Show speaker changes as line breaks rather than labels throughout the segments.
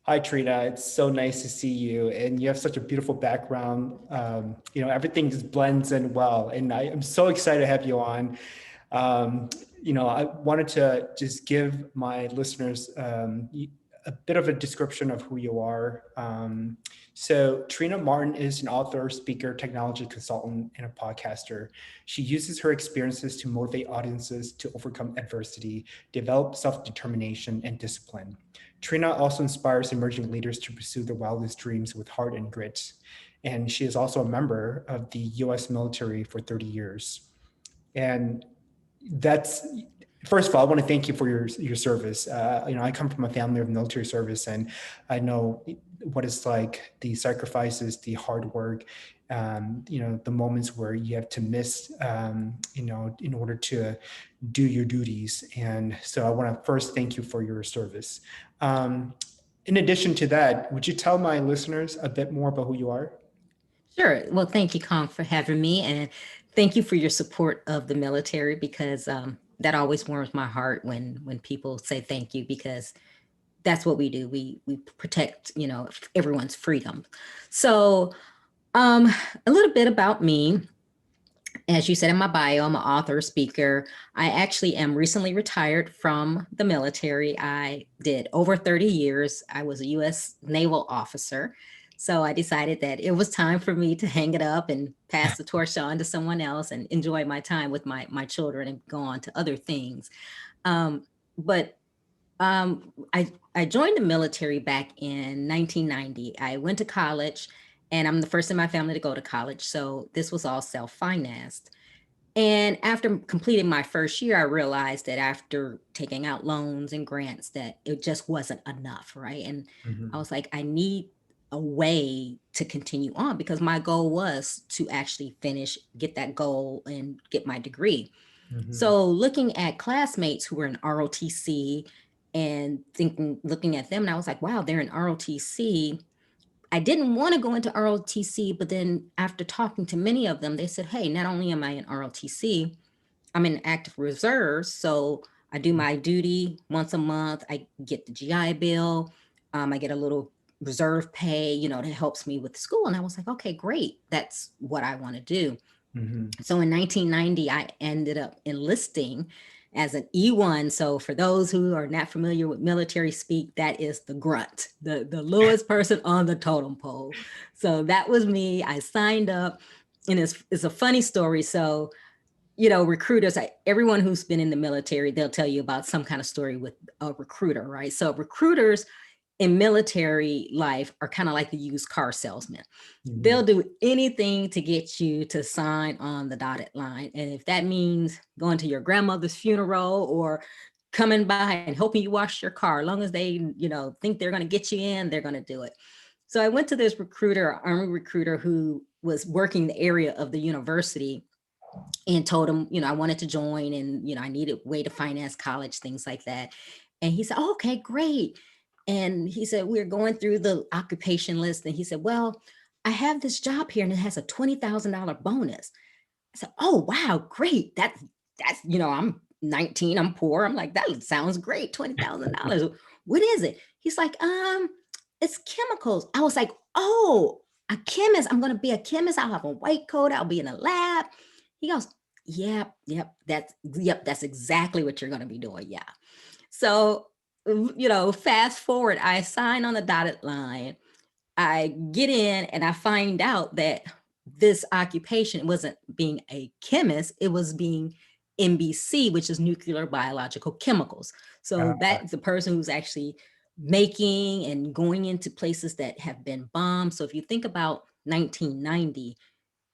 Hi, Trina. It's so nice to see you. And you have such a beautiful background. Everything just blends in well. And I'm so excited to have you on. Um, I wanted to just give my listeners a bit of a description of who you are. So, Trina Martin is an author, speaker, technology consultant, and a podcaster. She uses her experiences to motivate audiences to overcome adversity, develop self determination, and discipline. Trina also inspires emerging leaders to pursue their wildest dreams with heart and grit. And she is also a member of the US military for 30 years. And that's first of all, I want to thank you for your service. I come from a family of military service, and I know what it's like, the sacrifices, the hard work, the moments where you have to miss, in order to do your duties. And so I want to first thank you for your service. Um, in addition to that, would you tell my listeners a bit more about who you are?
Sure. Well, thank you, Kong, for having me. And thank you for your support of the military because that always warms my heart when people say thank you because that's what we do. We protect, everyone's freedom. So um, a little bit about me. As you said in my bio, I'm an author, speaker. I actually am recently retired from the military. I did over 30 years. I was a U.S. naval officer. So I decided that it was time for me to hang it up and pass the torch on to someone else and enjoy my time with my children and go on to other things. But I joined the military back in 1990. I went to college and I'm the first in my family to go to college. So this was all self-financed. And after completing my first year, I realized that after taking out loans and grants, that it just wasn't enough, right? And I
Mhm.
was like, I need a way to continue on because my goal was to actually finish, get that goal, and get my degree.
Mhm.
So looking at classmates who were in ROTC and looking at them, and I was like, wow, they're in ROTC. I didn't want to go into ROTC, but then after talking to many of them, they said, hey, not only am I in ROTC, I'm in active reserves. So I do my duty once a month. I get the GI Bill. I get a little reserve pay, that helps me with school. And I was like, okay, great. That's what I want to do.
Mhm.
So in 1990, I ended up enlisting as an E1. So for those who are not familiar with military speak, that is the grunt, the lowest person on the totem pole. So that was me. I signed up, and it's a funny story. So recruiters, everyone who's been in the military, they'll tell you about some kind of story with a recruiter, right? So recruiters in military life are kind of like the used car salesman. They'll
Mhm.
do anything to get you to sign on the dotted line. And if that means going to your grandmother's funeral or coming by and helping you wash your car, as long as they, think they're going to get you in, they're going to do it. So I went to this recruiter, Army recruiter, who was working the area of the university and told him, I wanted to join and, I needed a way to finance college, things like that. And he said, oh, okay, great. And he said, we're going through the occupation list. And he said, well, I have this job here and it has a $20,000 bonus. I said, oh, wow, great. That's, I'm 19, I'm poor. I'm like, that sounds great. $20,000. What is it? He's like, it's chemicals. I was like, oh, a chemist. I'm going to be a chemist. I'll have a white coat. I'll be in a lab. He goes, that's exactly what you're going to be doing. Yeah. So, fast forward, I sign on the dotted line. I get in and I find out that this occupation wasn't being a chemist, it was being NBC, which is nuclear biological chemicals. So that's the person who's actually making and going into places that have been bombed. So if you think about 1990,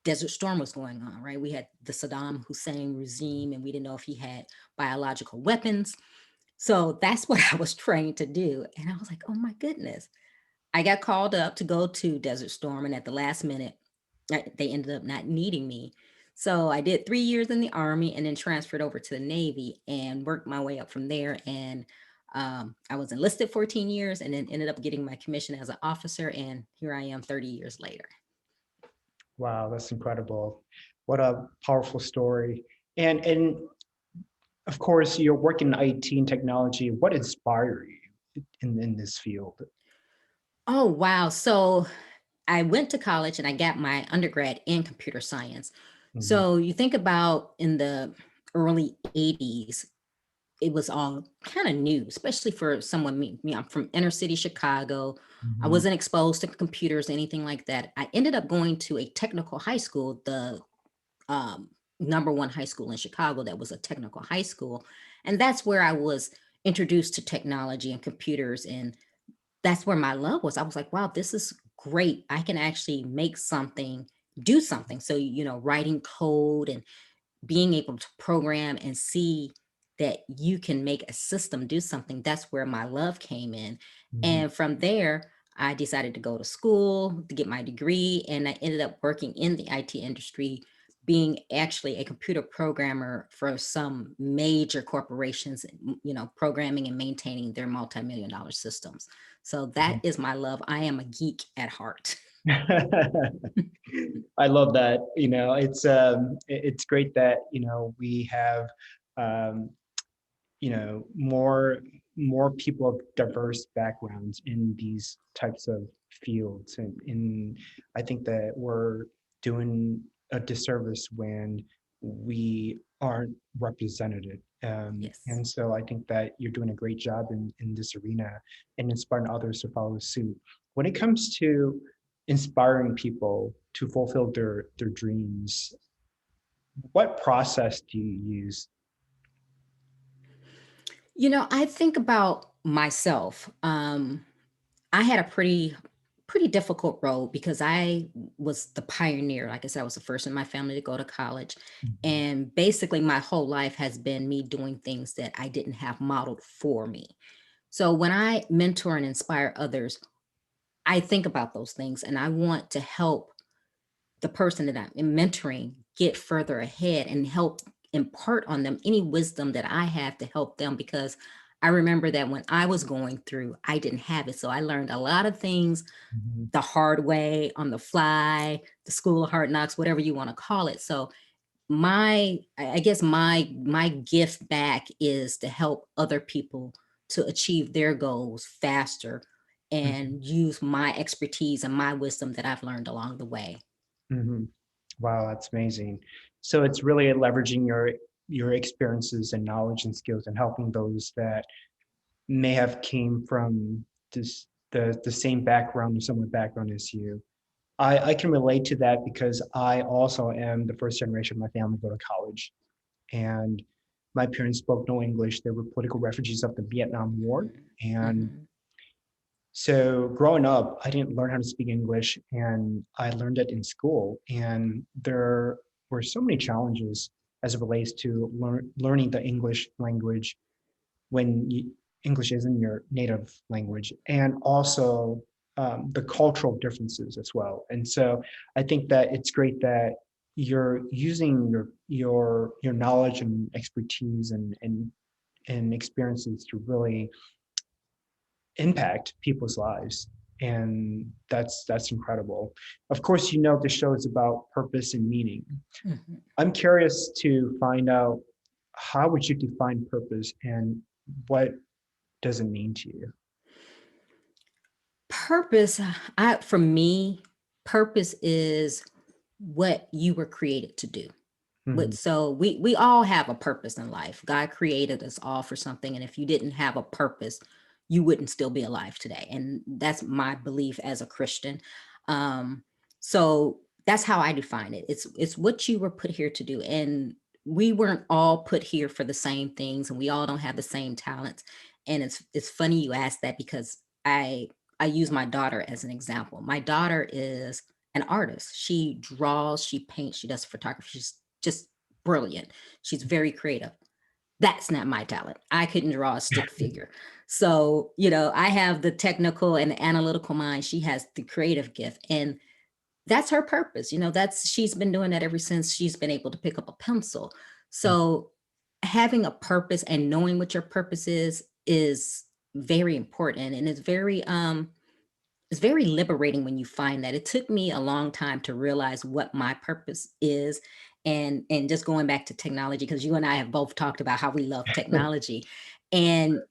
Desert Storm was going on, right? We had the Saddam Hussein regime and we didn't know if he had biological weapons. So that's what I was trained to do. And I was like, oh my goodness. I got called up to go to Desert Storm, and at the last minute, they ended up not needing me. So I did 3 years in the Army and then transferred over to the Navy and worked my way up from there. And I was enlisted 14 years and then ended up getting my commission as an officer. And here I am 30 years later.
Wow, that's incredible. What a powerful story. And of course, you're working in IT and technology. What inspired you in this field?
Oh, wow. So I went to college and I got my undergrad in computer science.
Mhm,
So you think about in the early 80s, it was all kind of new, especially for someone me. I'm from inner city Chicago. I
mhm,
wasn't exposed to computers, anything like that. I ended up going to a technical high school, the um, number one high school in Chicago that was a technical high school. And that's where I was introduced to technology and computers. And that's where my love was. I was like, wow, this is great. I can actually make something, do something. So, writing code and being able to program and see that you can make a system do something, that's where my love came in.
mhm.
And from there, I decided to go to school to get my degree, and I ended up working in the IT industry, being actually a computer programmer for some major corporations, programming and maintaining their multi-million dollar systems. So that is my love. I am a geek at heart.
I love that. It's great that, we have, um, more people of diverse backgrounds in these types of fields, and I think that we're doing a disservice when we aren't represented.
Yes.
And so I think that you're doing a great job in this arena and inspiring others to follow suit. When it comes to inspiring people to fulfill their dreams, what process do you use?
I think about myself. I had a pretty difficult road because I was the pioneer. Like I said, I was the first in my family to go to college.
Mhm,
And basically my whole life has been me doing things that I didn't have modeled for me. So when I mentor and inspire others, I think about those things and I want to help the person that I'm mentoring get further ahead and help impart on them any wisdom that I have to help them, because I remember that when I was going through, I didn't have it. So I learned a lot of things
mhm,
the hard way, on the fly, the school of hard knocks, whatever you want to call it. So I guess my gift back is to help other people to achieve their goals faster
mhm,
and use my expertise and my wisdom that I've learned along the way.
mhm. Wow, that's amazing. So it's really leveraging your experiences and knowledge and skills and helping those that may have came from the same background or similar background as you. I can relate to that because I also am the first generation of my family to go to college. And my parents spoke no English. They were political refugees of the Vietnam War. And
Mhm.
so growing up, I didn't learn how to speak English, and I learned it in school. And there were so many challenges as it relates to learning the English language when English isn't your native language, and also the cultural differences as well. And so I think that it's great that you're using your knowledge and expertise and experiences to really impact people's lives, and that's incredible. Of course, the show is about purpose and meaning.
Mhm.
I'm curious to find out, how would you define purpose, and what does it mean to you?
Purpose, for me, purpose is what you were created to do.
Mhm,
So we all have a purpose in life. God created us all for something, and if you didn't have a purpose, you wouldn't still be alive today. And that's my belief as a Christian. Um, so that's how I define it. It's what you were put here to do, and we weren't all put here for the same things, and we all don't have the same talents. And it's funny you asked that because I use my daughter as an example. My daughter is an artist. She draws, she paints, she does photography. She's just brilliant. She's very creative. That's not my talent. I couldn't draw a stick figure. So, I have the technical and the analytical mind. She has the creative gift. And that's her purpose. That's she's been doing that ever since she's been able to pick up a pencil. So having a purpose and knowing what your purpose is very important. And it's very liberating when you find that. It took me a long time to realize what my purpose is. And just going back to technology, because you and I have both talked about how we love technology. And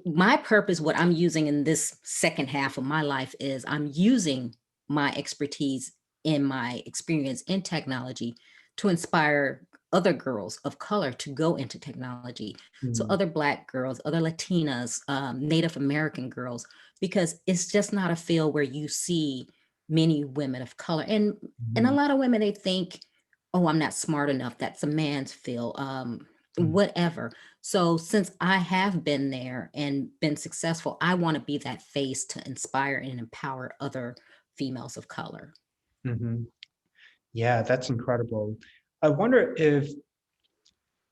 my purpose, what I'm using in this second half of my life is I'm using my expertise in my experience in technology to inspire other girls of color to go into technology. So
Mm,
other Black girls, other Latinas, Native American girls, because it's just not a field where you see many women of color. And a
mhm,
lot of women, they think, oh, I'm not smart enough. That's a man's field,
mm,
whatever. So since I have been there and been successful, I want to be that face to inspire and empower other females of color.
mhm. Yeah, that's incredible. I wonder if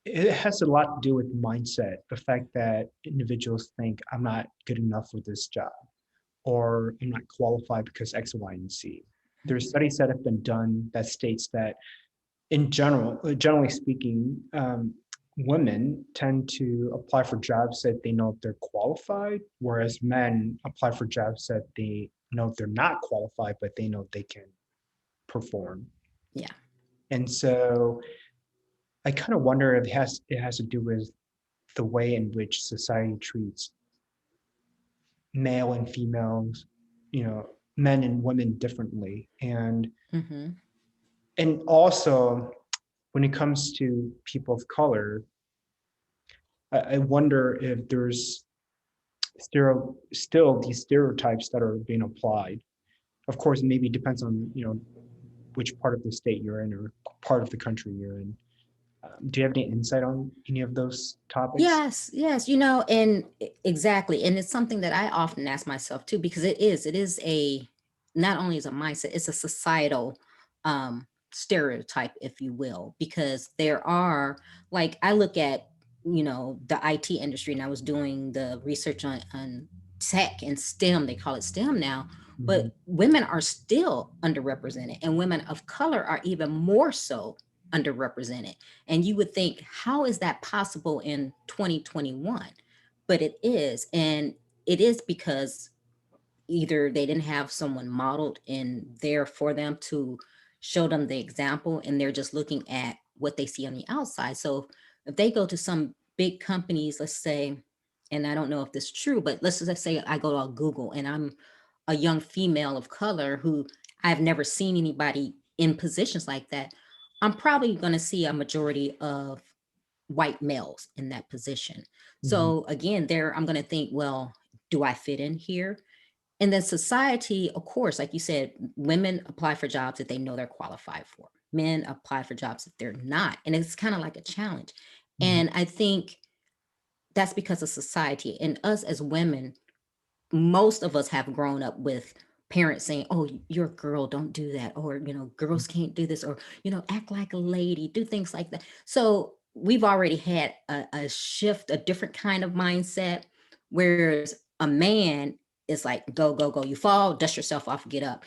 it has a lot to do with mindset, the fact that individuals think I'm not good enough for this job, or I'm not qualified because X, Y, and Z. There's studies that have been done that states that in general, generally speaking, women tend to apply for jobs that they know they're qualified, whereas men apply for jobs that they know they're not qualified, but they know they can perform.
Yeah.
And so I kind of wonder if it has to do with the way in which society treats male and females, men and women differently.
Hmm.
And also when it comes to people of color, I wonder if there's still these stereotypes that are being applied. Of course, maybe it depends on, which part of the state you're in or part of the country you're in. Do you have any insight on any of those topics?
Yes, yes, and exactly. And it's something that I often ask myself too, because it is not only is a mindset, it's a societal stereotype, if you will, because there are, like, I look at, the IT industry, and I was doing the research on tech and STEM, they call it STEM now,
Mhm,
but women are still underrepresented, and women of color are even more so underrepresented. And you would think, how is that possible in 2021? But it is. And it is because either they didn't have someone modeled in there for them to show them the example, and they're just looking at what they see on the outside. So if they go to some big companies, let's say, and I don't know if this is true, but let's just say I go to Google and I'm a young female of color who I've never seen anybody in positions like that, I'm probably going to see a majority of white males in that position.
mhm,
So again, there I'm going to think, well, do I fit in here? And then society, of course, like you said, women apply for jobs that they know they're qualified for. Men apply for jobs that they're not. And it's kind of like a challenge.
mhm,
And I think that's because of society. And us as women, most of us have grown up with parents saying, oh, you're a girl, don't do that. Or, girls can't do this. Or, act like a lady, do things like that. So we've already had a shift, a different kind of mindset. Whereas a man is like, go, go, go. You fall, dust yourself off, get up.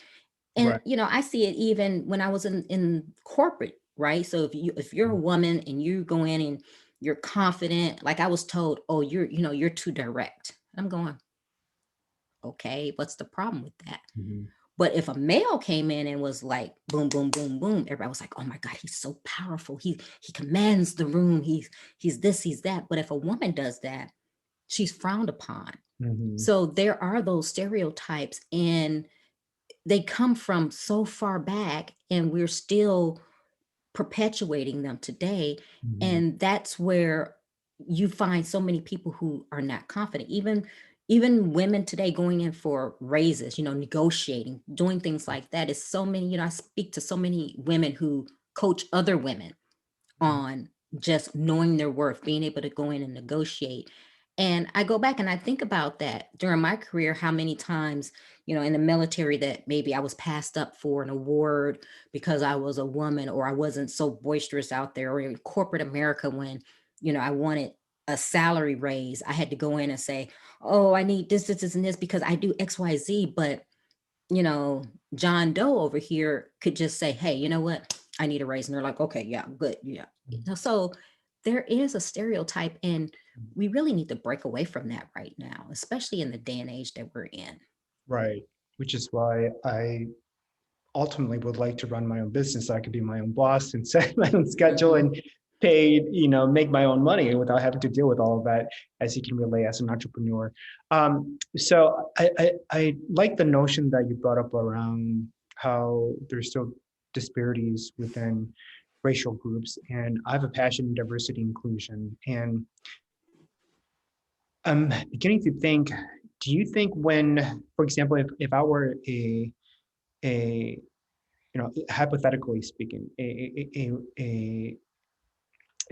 And,
right.
I see it even when I was in corporate, right? So if you're a woman and you go in and you're confident, like I was told, oh, you're too direct. I'm going, okay, what's the problem with that?
Mhm,
But if a male came in and was like boom, boom, boom, boom, everybody was like, oh my God, he's so powerful. He commands the room. He's this, he's that. But if a woman does that, she's frowned upon.
mhm,
So there are those stereotypes, and they come from so far back, and we're still perpetuating them today.
mhm,
And that's where you find so many people who are not confident, even women today going in for raises, negotiating, doing things like that. Is so many, I speak to so many women who coach other women
mhm,
on just knowing their worth, being able to go in and negotiate. And I go back and I think about that during my career, how many times, in the military, that maybe I was passed up for an award because I was a woman, or I wasn't so boisterous out there, or in corporate America when, I wanted a salary raise, I had to go in and say, oh, I need this, and this because I do XYZ. But you know, John Doe over here could just say, hey, you know what? I need a raise. And they're like, okay, yeah, good. Yeah. So there is a stereotype, and we really need to break away from that right now, especially in the day and age that we're in.
right. Which is why I ultimately would like to run my own business. So I could be my own boss and set my own schedule
Hmm.
and paid, make my own money without having to deal with all of that, as you can relate as an entrepreneur. So I like the notion that you brought up around how there's still disparities within racial groups. And I have a passion in diversity and inclusion. And I'm beginning to think, do you think when, for example, if I were a hypothetically speaking,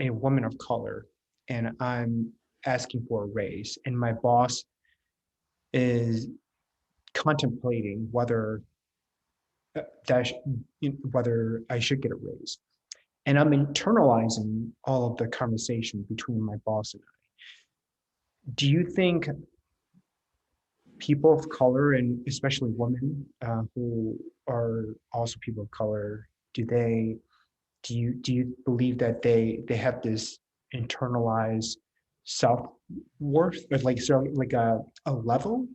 a woman of color, and I'm asking for a raise, and my boss is contemplating that whether I should get a raise, and I'm internalizing all of the conversation between my boss and I. Do you think people of color, and especially women who are also people of color, do you believe that they have this internalized self-worth, or like a level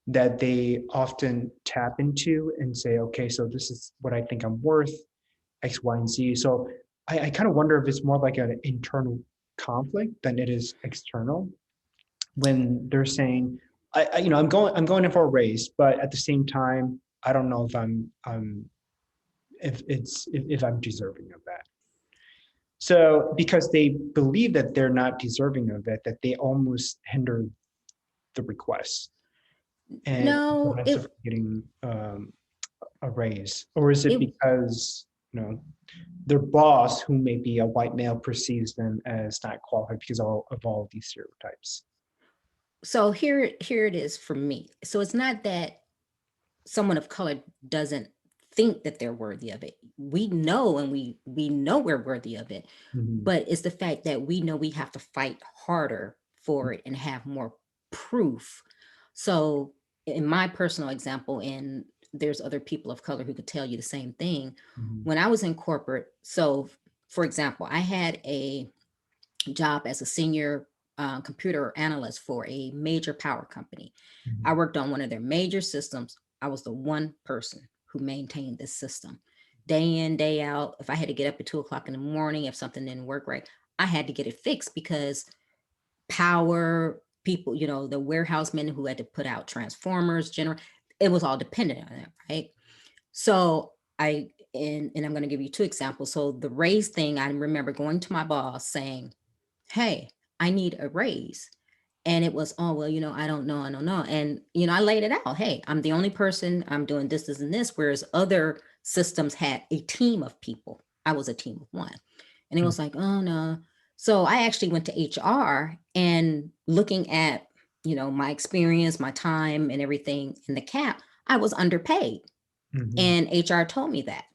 that they often tap into and say, okay, so this is what I think I'm worth, X, Y, and Z. So I kind of wonder if it's more like an internal conflict than it is external, when they're saying, I'm going in for a raise, but at the same time, I don't know if if I'm deserving of that. So because they believe that they're not deserving of it, that they almost hinder the request and
No,
prevents them from getting a raise. Or is it
it
because their boss, who may be a white male, perceives them as not qualified because of all of these stereotypes?
so here it is for me. So it's not that someone of color doesn't think that they're worthy of it. We know, and we know we're worthy of it,
Mhm.
but it's the fact that we know we have to fight harder for it and have more proof. So in my personal example, and there's other people of color who could tell you the same thing.
Mhm.
When I was in corporate, so for example, I had a job as a senior computer analyst for a major power company. I
Mhm.
worked on one of their major systems. I was the one person who maintained this system day in, day out. If I had to get up at 2 o'clock in the morning, if something didn't work right, I had to get it fixed because power people, the warehouse men who had to put out transformers, it was all dependent on that, right? So and I'm going to give you two examples. So the raise thing, I remember going to my boss saying, hey, I need a raise. And it was, oh, well, I don't know. And, I laid it out. Hey, I'm the only person, I'm doing this, and this. Whereas other systems had a team of people. I was a team of one. And it
Mhm.
was like, oh, no. So I actually went to HR and looking at, my experience, my time and everything in the cap, I was underpaid.
Mhm.
And HR told me that.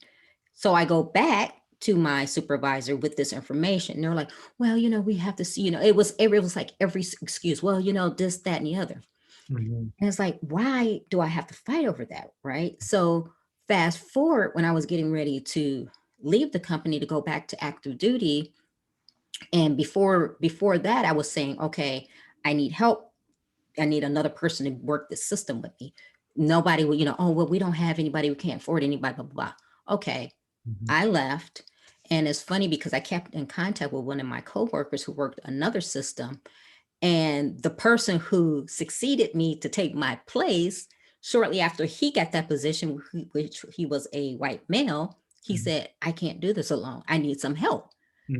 So I go back to my supervisor with this information. And they're like, well, we have to see, it was like every excuse, well, this, that, and the other.
Mhm.
And it's like, why do I have to fight over that? Right. So fast forward, when I was getting ready to leave the company to go back to active duty. And before that, I was saying, okay, I need help. I need another person to work this system with me. Nobody will, oh, well, we don't have anybody, we can't afford anybody, blah, blah, blah. Okay.
Mhm.
I left. And it's funny because I kept in contact with one of my coworkers who worked another system. And the person who succeeded me to take my place, shortly after he got that position, which he was a white male, he
Mhm.
said, I can't do this alone. I need some help.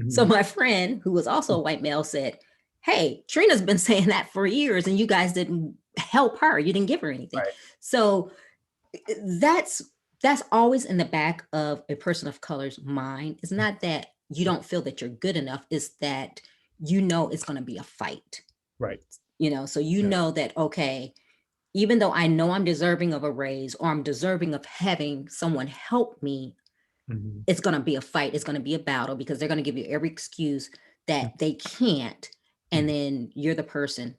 So
Mhm.
my friend, who was also a white male, said, hey, Trina's been saying that for years and you guys didn't help her. You didn't give her anything.
Right.
So that's that's always in the back of a person of color's mind. It's not that you don't feel that you're good enough, it's that it's going to be a fight.
Right.
So
Yeah.
that, okay, even though I know I'm deserving of a raise or I'm deserving of having someone help me,
Mhm.
it's going to be a fight, it's going to be a battle, because they're going to give you every excuse
Mhm.
that they can't, and
Mhm.
then you're the person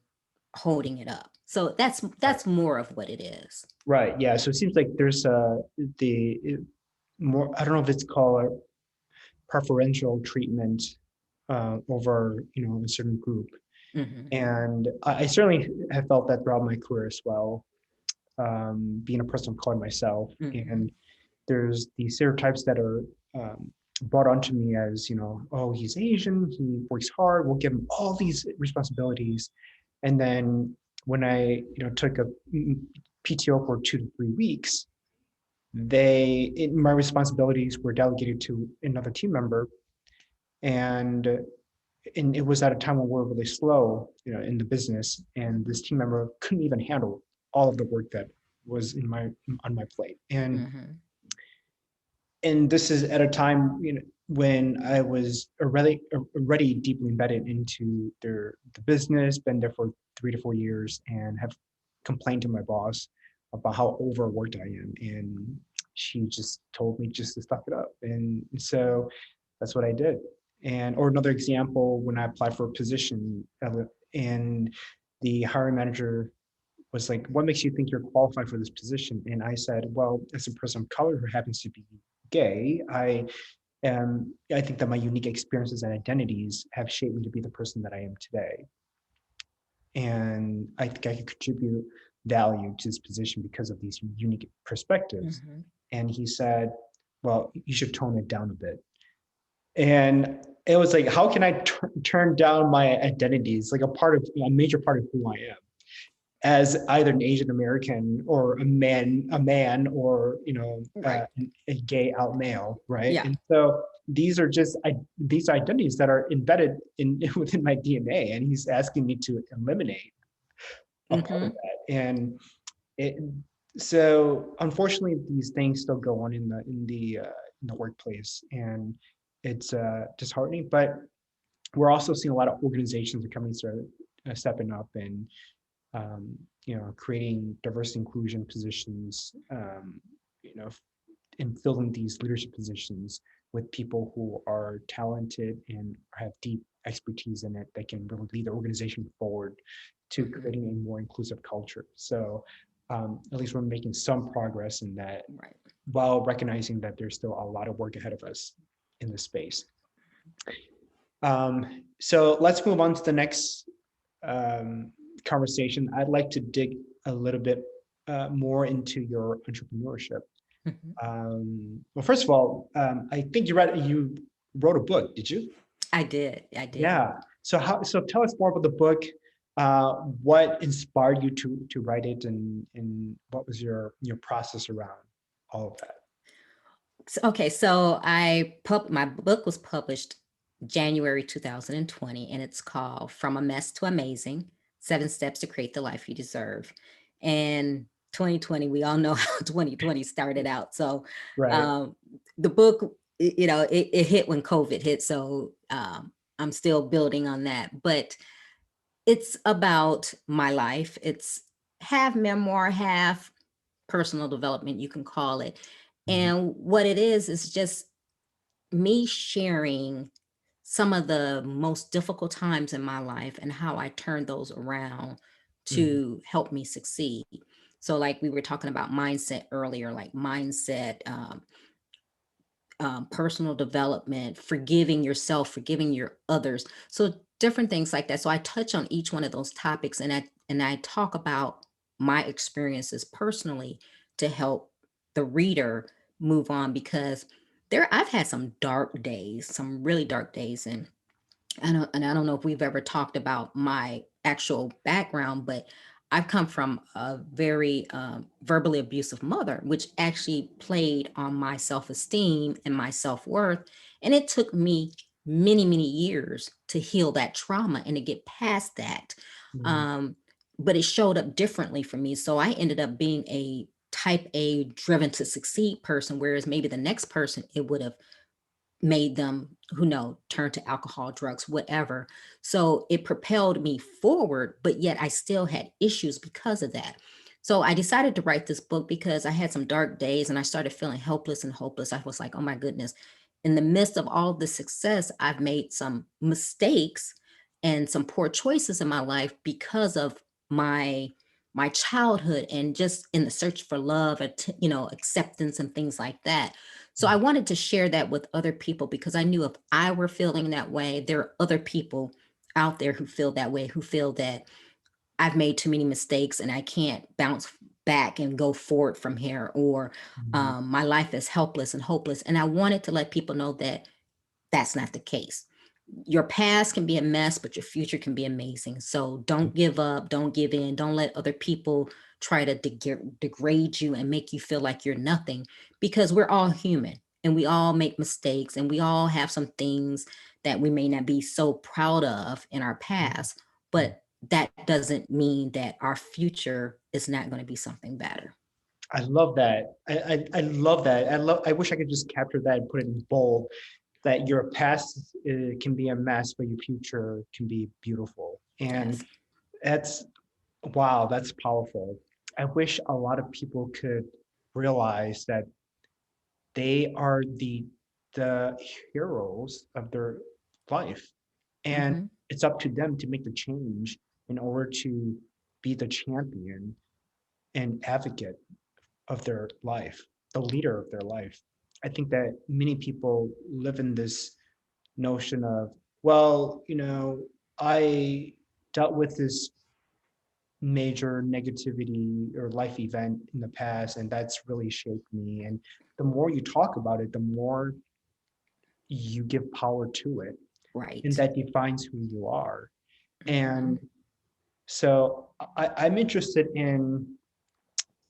holding it up. So that's
Right.
that's more of what it is.
Right. Yeah. So it seems like there's more. I don't know if it's called a preferential treatment over a certain group,
Hmm.
and I certainly have felt that throughout my career as well. Being a person of color myself,
Hmm.
and there's these stereotypes that are brought onto me as, oh, he's Asian, he works hard, we'll give him all these responsibilities. And then when I, took a PTO for 2 to 3 weeks, my responsibilities were delegated to another team member. And it was at a time when we were really slow, in the business, and this team member couldn't even handle all of the work that was on my plate. And this is at a time, when I was already deeply embedded into the business, been there for 3 to 4 years, and have complained to my boss about how overworked I am. And she just told me just to suck it up. And so that's what I did. Or another example, when I applied for a position, and the hiring manager was like, "What makes you think you're qualified for this position?" And I said, "Well, as a person of color who happens to be gay, I think that my unique experiences and identities have shaped me to be the person that I am today. And I think I can contribute value to this position because of these unique perspectives." And he said, "Well, you should tone it down a bit." And it was like, how can I turn down my identities, like a major part of who I am, as either an Asian American or a man, or
Right.
a gay out male, right?
Yeah.
And so these are just these identities that are embedded within my DNA, and he's asking me to eliminate a part of that. And it so unfortunately, these things still go on in the workplace, and it's disheartening. But we're also seeing a lot of organizations and companies are stepping up and creating diversity inclusion positions, you know, and filling these leadership positions with people who are talented and have deep expertise in it that can really lead the organization forward to creating a more inclusive culture. So at least we're making some progress in that,
Right.
while recognizing that there's still a lot of work ahead of us in this space. So let's move on to the next conversation. I'd like to dig a little bit more into your entrepreneurship. Well, first of all, I think you wrote a book, did you?
I did. I did.
Yeah. So tell us more about the book. What inspired you to write it, and what was your process around all of that?
So my book was published January 2020, and it's called From a Mess to Amazing: 7 Steps to Create the Life You Deserve. And 2020, we all know how 2020 started out. So
Right.
the book, it hit when COVID hit. So I'm still building on that. But it's about my life. It's half memoir, half personal development, you can call it. And what it is just me sharing some of the most difficult times in my life and how I turned those around to help me succeed. So, like we were talking about mindset earlier, like mindset, personal development, forgiving yourself, forgiving your others. So different things like that. So I touch on each one of those topics, and I talk about my experiences personally to help the reader move on, because I've had some dark days, some really dark days. And I don't know if we've ever talked about my actual background, but I've come from a very verbally abusive mother, which actually played on my self-esteem and my self-worth. And it took me many, many years to heal that trauma and to get past that. Um, but it showed up differently for me. So I ended up being a type A, driven to succeed person, whereas maybe the next person, it would have made them, turn to alcohol, drugs, whatever. So it propelled me forward, but yet I still had issues because of that. So I decided to write this book because I had some dark days and I started feeling helpless and hopeless. I was like, oh my goodness, in the midst of all the success, I've made some mistakes and some poor choices in my life because of my childhood, and just in the search for love, acceptance and things like that. So I wanted to share that with other people, because I knew if I were feeling that way, there are other people out there who feel that way, who feel that I've made too many mistakes and I can't bounce back and go forward from here, or
Mhm.
my life is helpless and hopeless. And I wanted to let people know that that's not the case. Your past can be a mess, but your future can be amazing. So don't give up, don't give in, don't let other people try to degrade you and make you feel like you're nothing, because we're all human and we all make mistakes and we all have some things that we may not be so proud of in our past,
Mhm.
but that doesn't mean that our future is not going to be something better.
I love that. I love that. I wish I could just capture that and put it in bold. That your past can be a mess, but your future can be beautiful.
Yes.
And that's wow. That's powerful. I wish a lot of people could realize that they are the heroes of their life, and
Hmm.
it's up to them to make the change in order to be the champion and advocate of their life, the leader of their life. I think that many people live in this notion of, well, I dealt with this major negativity or life event in the past, and that's really shaped me. And the more you talk about it, the more you give power to it, and
Right.
that defines who you are.
Hmm.
And so I'm interested in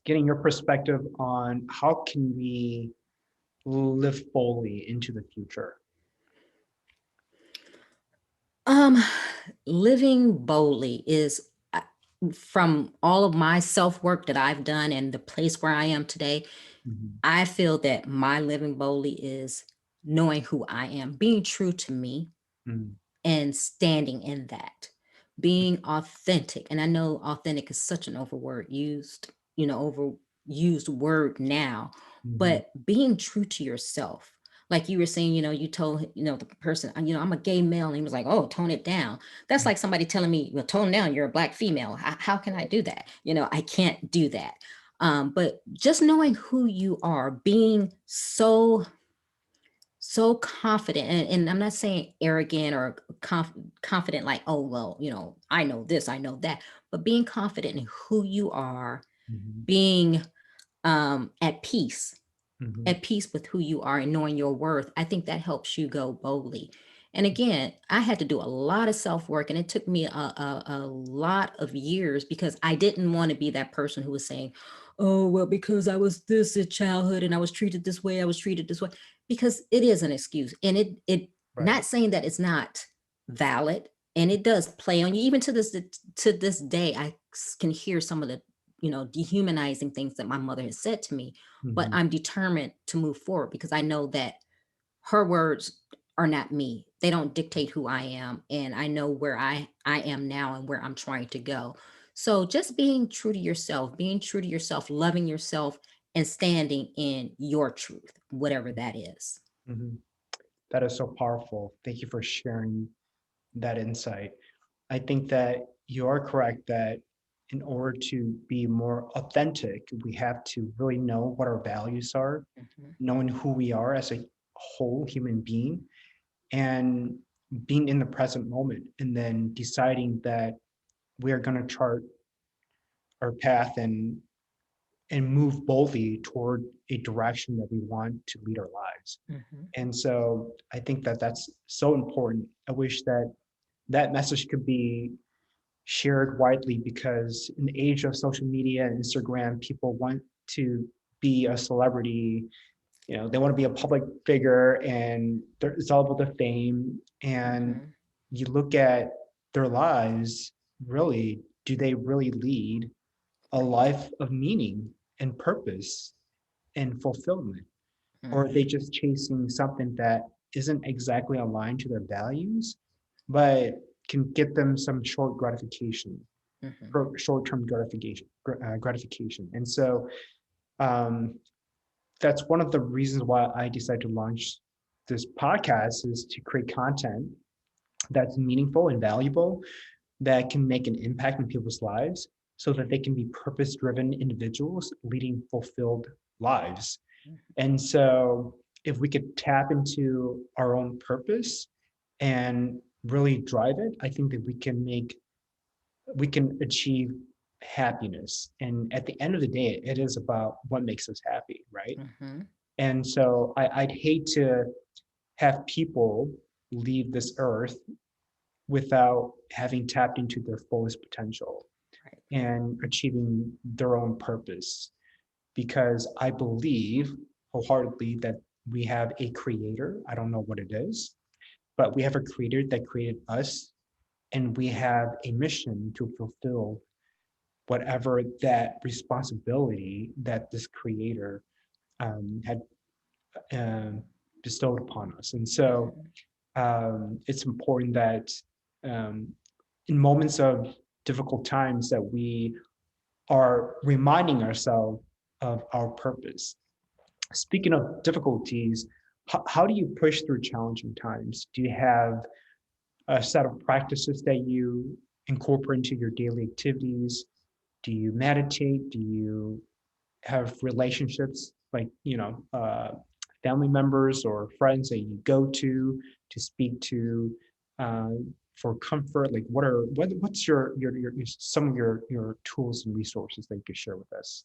getting your perspective on how can we live fully into the future.
Um, Living boldly is, from all of my self work that I've done and the place where I am today,
Mhm.
I feel that my living boldly is knowing who I am, being true to me,
Mhm.
and standing in that, being authentic. And I know authentic is such an overused word now,
Mhm.
but being true to yourself. Like you were saying, you told, the person, I'm a gay male. And he was like, oh, tone it down. That's like somebody telling me, well, tone down, you're a black female. How can I do that? I can't do that. But just knowing who you are, being so confident, and I'm not saying arrogant or confident, like, oh, well, I know this, I know that, but being confident in who you are,
Mhm.
being at peace,
Mhm.
at peace with who you are and knowing your worth. I think that helps you go boldly. And again, I had to do a lot of self work, and it took me a lot of years, because I didn't want to be that person who was saying, oh, well, because I was this in childhood and I was treated this way, I was treated this way, because it is an excuse. And
Right.
not saying that it's not valid, and it does play on you. Even to this day, I can hear some of the, dehumanizing things that my mother has said to me, but
Mhm.
I'm determined to move forward because I know that her words are not me. They don't dictate who I am. And I know where I am now and where I'm trying to go. So just being true to yourself, loving yourself, and standing in your truth, whatever that is.
Mhm. That is so powerful. Thank you for sharing that insight. I think that you are correct that in order to be more authentic, we have to really know what our values are,
Mhm.
knowing who we are as a whole human being, and being in the present moment, and then deciding that we are going to chart our path and move boldly toward a direction that we want to lead our lives.
Mhm.
And so I think that that's so important. I wish that that message could be shared widely, because in the age of social media and Instagram, people want to be a celebrity. They want to be a public figure, and it's all about the fame. And
Mhm.
you look at their lives, really, do they really lead a
Right.
life of meaning and purpose and fulfillment? Or are they
Mhm.
just chasing something that isn't exactly aligned to their values, but can get them some
Mhm.
short-term gratification? And so um, that's one of the reasons why I decided to launch this podcast, is to create content that's meaningful and valuable, that can make an impact in people's lives, so that they can be purpose-driven individuals leading fulfilled lives. And so if we could tap into our own purpose and really drive it, I think that we can achieve happiness. And at the end of the day, it is about what makes us happy, right?
Hmm.
And so I'd hate to have people leave this earth without having tapped into their fullest potential
Right.
and achieving their own purpose. Because I believe wholeheartedly that we have a creator. I don't know what it is, but we have a creator that created us, and we have a mission to fulfill whatever that responsibility that this creator had um, bestowed upon us. And so
Mhm.
it's important that um, in moments of difficult times that we are reminding ourselves of our purpose. Speaking of difficulties, how do you push through challenging times? Do you have a set of practices that you incorporate into your daily activities? Do you meditate? Do you have relationships like, family members or friends that you go to speak to uh, for comfort? Like, what's some of your tools and resources that you could share with us?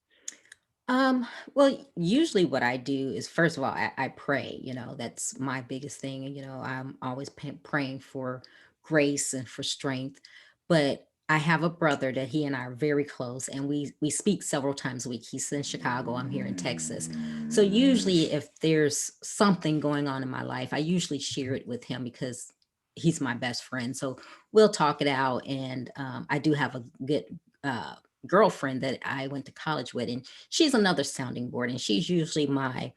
Well, usually what I do is first of all, I pray, that's my biggest thing. And, I'm always praying for grace and for strength. But I have a brother that he and I are very close and we speak several times a week. He's in Chicago, I'm here in Texas. So usually if there's something going on in my life, I usually share it with him because he's my best friend. So we'll talk it out. And I do have a good uh girlfriend that I went to college with, and she's another sounding board, and she's usually my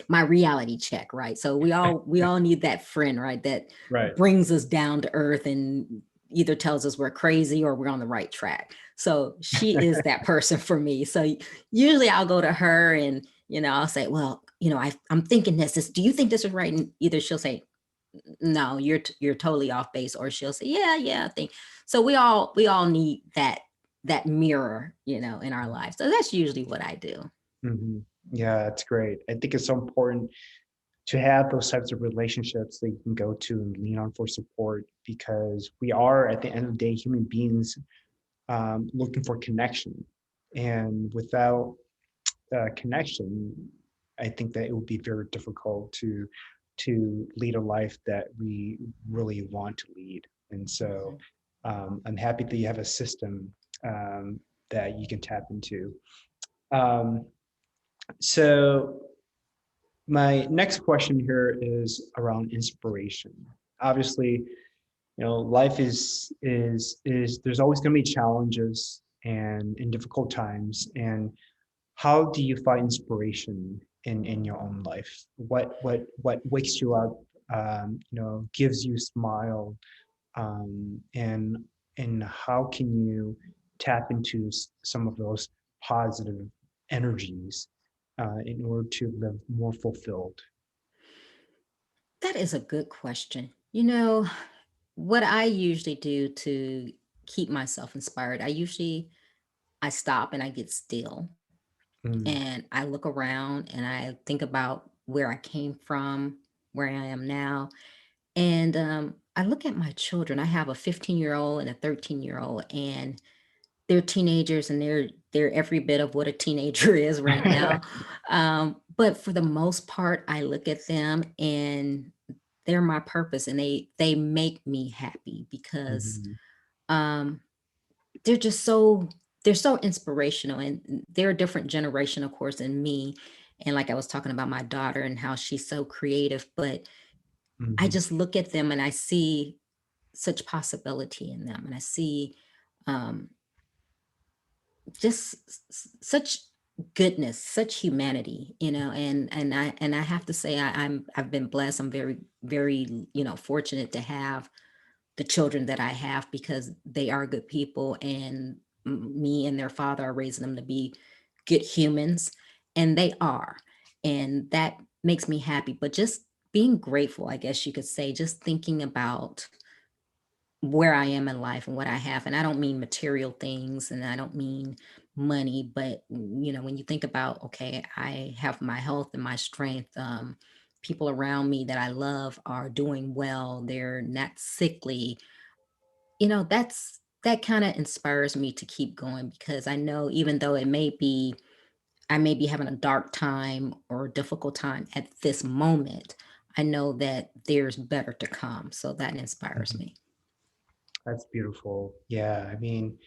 reality check, right? So we all need that friend, right? That
Right.
brings us down to earth and either tells us we're crazy or we're on the right track. So she is that person for me. So usually I'll go to her and I'll say, well, I'm thinking this. Do you think this is right? And either she'll say, no, you're totally off base, or she'll say, yeah, I think so. We all need that mirror, in our lives. So that's usually what I do.
Mhm. Yeah, that's great. I think it's so important to have those types of relationships that you can go to and lean on for support, because we are, at the end of the day, human beings looking for connection. And without connection, I think that it would be very difficult to lead a life that we really want to lead. And so
Mhm.
I'm happy that you have a system that you can tap into. Um, so my next question here is around inspiration. Obviously, life is there's always going to be challenges and in difficult times. And how do you find inspiration in your own life? What wakes you up? Gives you a smile, and how can you tap into some of those positive energies in order to live more fulfilled?
That is a good question. What I usually do to keep myself inspired, I stop and I get still
Mm,
and I look around and I think about where I came from, where I am now. And I look at my children. I have a 15-year-old and a 13-year-old, and they're teenagers and they're every bit of what a teenager is right now. But for the most part, I look at them and they're my purpose, and they make me happy because
mhm,
um, they're just they're so inspirational, and they're a different generation, of course, than me. And like I was talking about my daughter and how she's so creative, but I
mhm,
just look at them and I see such possibility in them, and I see um, just such goodness, such humanity, and I have to say I've been blessed. I'm very, very, fortunate to have the children that I have because they are good people, and me and their father are raising them to be good humans, and they are. And that makes me happy. But just being grateful, I guess you could say, just thinking about where I am in life and what I have. And I don't mean material things and I don't mean money, but when you think about, okay, I have my health and my strength, people around me that I love are doing well, they're not sickly, that's that kind of inspires me to keep going because I know even though I may be having a dark time or a difficult time at this moment, I know that there's better to come. So that inspires
Mhm.
me.
That's beautiful. Yeah, I mean,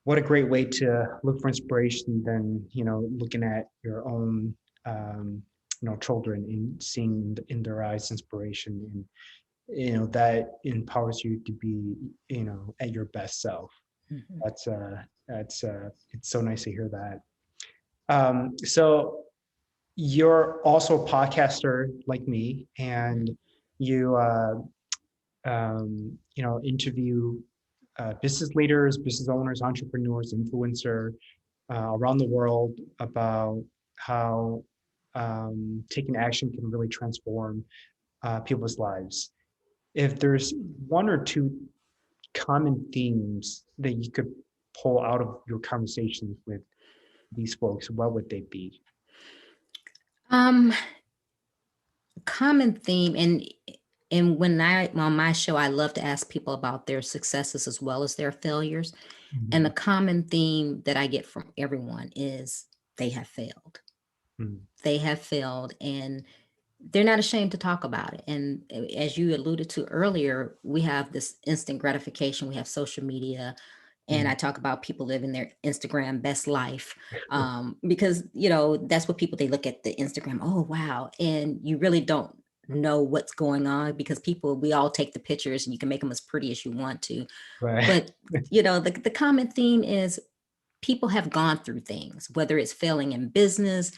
what a great way to look for inspiration than, looking at your own, um, children and seeing in their eyes inspiration, and that empowers you to be, at your best self.
Mhm.
That's it's so nice to hear that. So you're also a podcaster like me, and you interview business leaders, business owners, entrepreneurs, influencer around the world about how taking action can really transform people's lives. If there's one or two common themes that you could pull out of your conversations with these folks, what would they be?
Um, Common theme and when I on my show, I love to ask people about their successes as well as their failures. And the
Mhm,
common theme that I get from everyone is they have failed.
mhm,
They have failed and they're not ashamed to talk about it. And as you alluded to earlier, we have this instant gratification. We have social media, and
mhm.
I talk about people living their Instagram best life because that's what people they look at the Instagram. Oh wow, and you really don't know what's going on because people we all take the pictures and you can make them as pretty as you want to.
Right.
But the common theme is people have gone through things, whether it's failing in business,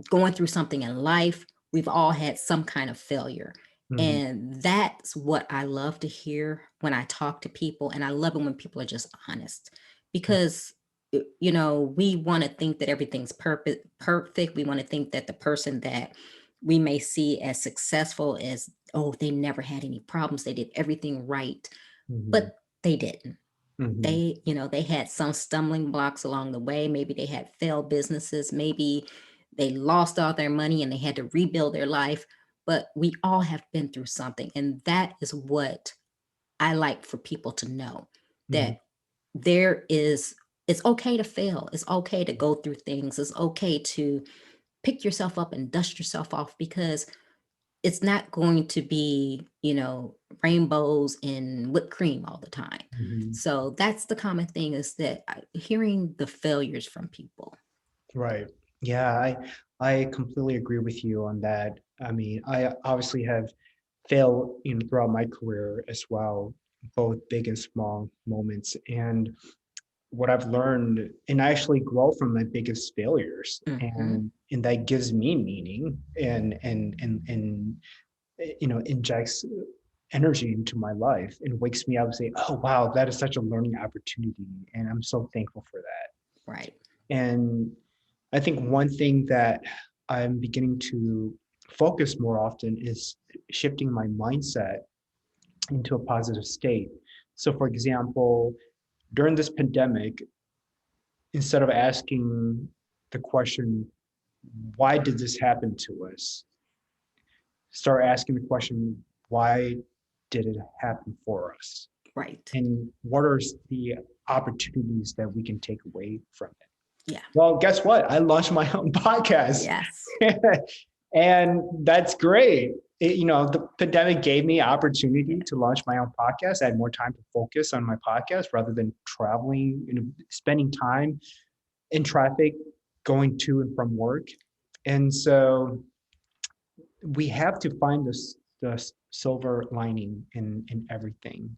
going through something in life. We've all had some kind of failure.
Mhm,
And that's what I love to hear when I talk to people. And I love it when people are just honest because, we want to think that everything's perfect. We want to think that the person that we may see as successful as, oh, they never had any problems. They did everything right,
mhm,
but they didn't.
mhm,
They had some stumbling blocks along the way. Maybe they had failed businesses. Maybe they lost all their money and they had to rebuild their life. But we all have been through something. And that is what I like for people to know
mhm,
that there is, it's okay to fail. It's okay to go through things. It's okay to pick yourself up and dust yourself off because it's not going to be, rainbows and whipped cream all the time.
mhm.
So that's the common thing is that hearing the failures from people.
Right. Yeah, I completely agree with you on that. I mean, I obviously have failed throughout my career as well, both big and small moments. And what I've learned, and I actually grow from my biggest failures,
Hmm.
and that gives me meaning and injects energy into my life and wakes me up and say, oh wow, that is such a learning opportunity, and I'm so thankful for that.
Right.
And I think one thing that I'm beginning to focus more often is shifting my mindset into a positive state. So, for example, during this pandemic, instead of asking the question, why did this happen to us? Start asking the question, why did it happen for us?
Right.
And what are the opportunities that we can take away from it?
Yeah.
Well, guess what? I launched my own podcast.
Yes.
And that's great. The pandemic gave me opportunity to launch my own podcast. I had more time to focus on my podcast rather than traveling, spending time in traffic, going to and from work. And so we have to find the silver lining in everything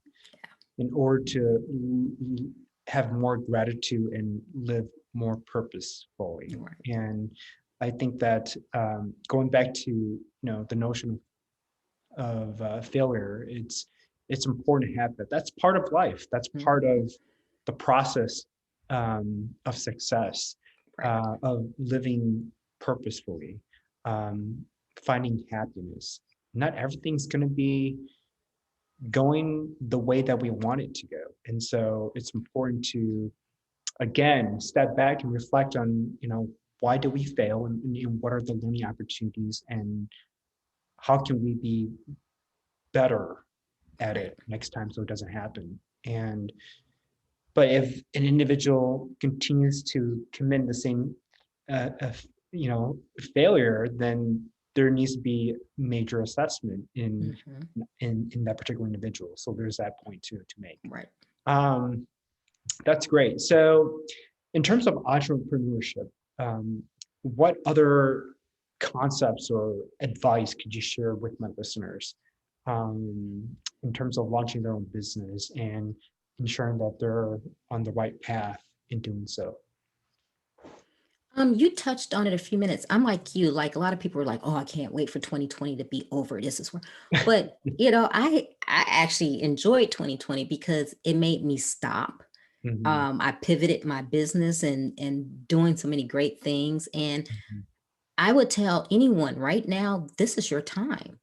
in order to have more gratitude and live more purposefully.
Right.
And I think that going back to the notion of failure, it's important to have that. That's part of life. That's part
Hmm.
of the process of success,
Right.
of living purposefully, um, finding happiness. Not everything's going to be going the way that we want it to go. And so it's important to, again, step back and reflect on, why do we fail, and what are the learning opportunities, and how can we be better at
Right.
it next time so it doesn't happen. But if an individual continues to commit the same, you know, failure, then there needs to be major assessment
Mhm.
in that particular individual. So there's that point to make.
Right.
Um, that's great. So, in terms of entrepreneurship, what other concepts or advice could you share with my listeners in terms of launching their own business and ensuring that they're on the right path in doing so?
You touched on it a few minutes. I'm like you, like a lot of people are like, "Oh, I can't wait for 2020 to be over. This is where," but I actually enjoyed 2020 because it made me stop.
Mhm,
I pivoted my business and doing so many great things. And
mhm,
I would tell anyone right now, this is your time.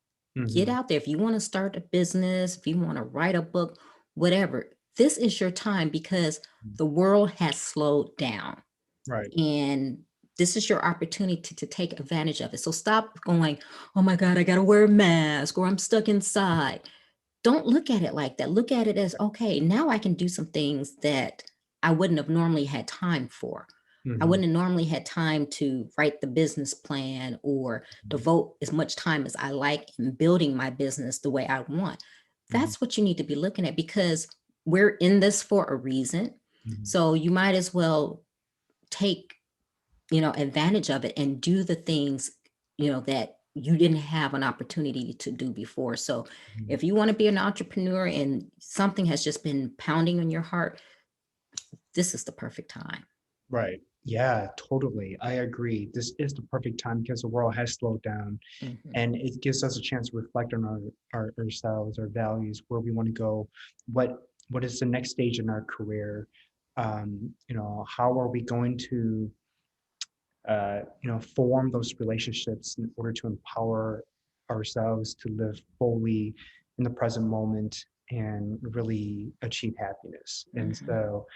Get
mhm.
out there. If you want to start a business, if you want to write a book, whatever, this is your time because the world has slowed down.
Right.
And this is your opportunity to take advantage of it. So stop going, oh my God, I got to wear a mask or I'm stuck inside. Don't look at it like that. Look at it as, okay, now I can do some things that I wouldn't have normally had time for. I
Mhm,
wouldn't have normally had time to write the business plan or devote as much time as I like in building my business the way I want.
mhm,
That's what you need to be looking at because we're in this for a reason.
mhm,
So you might as well take advantage of it and do the things, that you didn't have an opportunity to do before. So
mhm.
if you want to be an entrepreneur and something has just been pounding on your heart, this is the perfect time.
Right. Yeah, totally. I agree. This is the perfect time because the world has slowed down
Mhm.
and it gives us a chance to reflect on ourselves, our values, where we want to go, what is the next stage in our career, how are we going to form those relationships in order to empower ourselves to live fully in the present moment and really achieve happiness. And
Mhm.
so,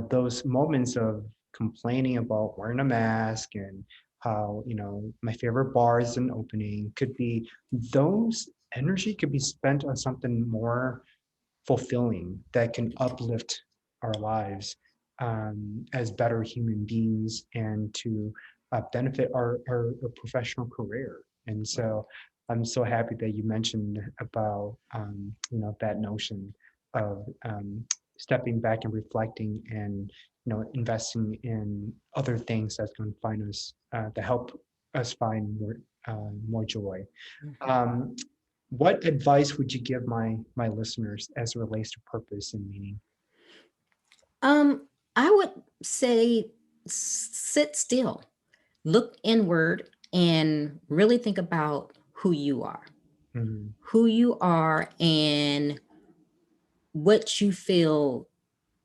those moments of complaining about wearing a mask and how, my favorite bar isn't opening could be those energy could be spent on something more fulfilling that can uplift our lives as better human beings and to benefit our professional career. And
Right.
so I'm so happy that you mentioned about that notion of stepping back and reflecting and investing in other things that's going to find us to help us find more joy.
Mhm.
um, what advice would you give my listeners as it relates to purpose and meaning?
I would say sit still, look inward, and really think about
Mhm,
who you are, and what you feel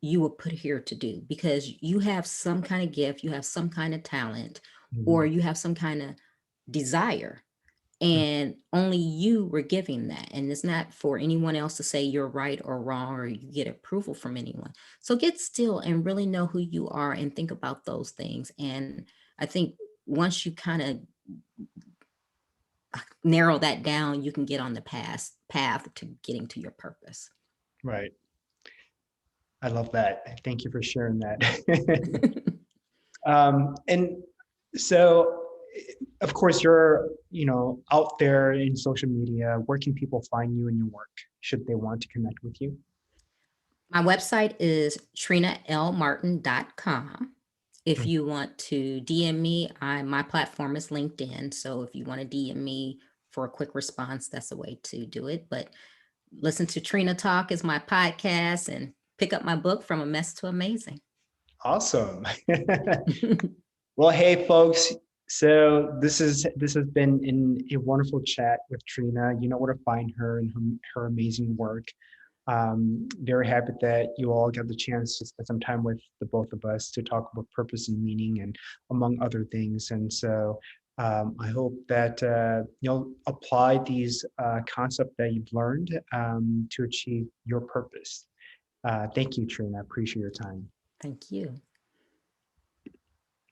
you were put here to do because you have some kind of gift, you have some kind of talent, or
mhm,
you have some kind of desire.
mm,
And only you were giving that. And it's not for anyone else to say you're right or wrong or you get approval from anyone. So get still and really know who you are and think about those things. And I think once you kind of narrow that down, you can get on the path to getting to your purpose.
right. I love that. Thank you for sharing that. And so, of course, you're out there in social media. Where can people find you and your work should they want to connect with you?
My website is trinalmartin.com. If
Mm,
you want to DM me, my platform is LinkedIn. So if you want to DM me for a quick response, that's a way to do it. But listen to Trina Talk is my podcast and pick up my book From a Mess to Amazing.
awesome. Well, hey, folks. So this has been a wonderful chat with Trina. You know where to find her and her amazing work. Very happy that you all got the chance to spend some time with the both of us to talk about purpose and meaning and among other things. And so I hope that you'll apply these concepts that you've learned to achieve your purpose. Thank you, Trina. I appreciate your time.
Thank you.